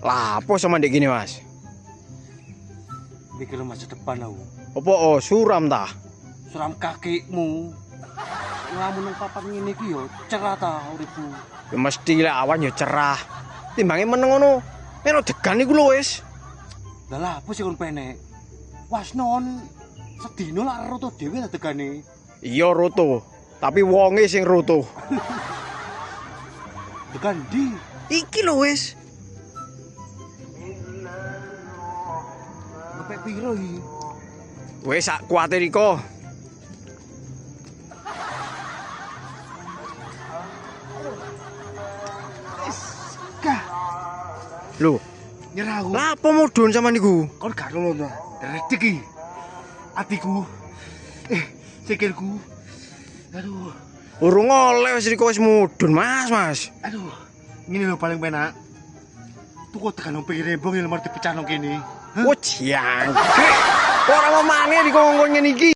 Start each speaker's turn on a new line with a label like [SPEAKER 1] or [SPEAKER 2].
[SPEAKER 1] Lah, apa sama ndek gini, Mas?
[SPEAKER 2] Mikir masa depan aku.
[SPEAKER 1] Apa suram ta?
[SPEAKER 2] Suram kakekmu. Ngelamun nang papan ngene iki yo cerah ta uripku.
[SPEAKER 1] Ya mesti lek awan ya cerah. Timbange meneng ngono. Meno degan iku lho wis.
[SPEAKER 2] Lah lah apa sih kon penek? Wasnon sedina lak roto dhewe ta degane.
[SPEAKER 1] Iya roto, tapi wonge sing roto.
[SPEAKER 2] Degan ndi?
[SPEAKER 1] Iki lho wis.
[SPEAKER 2] Kepek piro iki?
[SPEAKER 1] Wis sak kuwate riko.
[SPEAKER 2] Kah,
[SPEAKER 1] Lho,
[SPEAKER 2] nyerah aku.
[SPEAKER 1] lah apa mudhun sama niku?
[SPEAKER 2] Kon gak ngono ta? Derek iki. Atiku. Sikilku. Aduh.
[SPEAKER 1] Urung oleh wis riko wis mudhun, Mas.
[SPEAKER 2] Aduh. Ngene lho paling penak. Tuku tekan nang pinggir rembong yang lemar dipecah nang kene.
[SPEAKER 1] Wah, jangkrik. Ora mau maneh riko ngongkon ngene iki.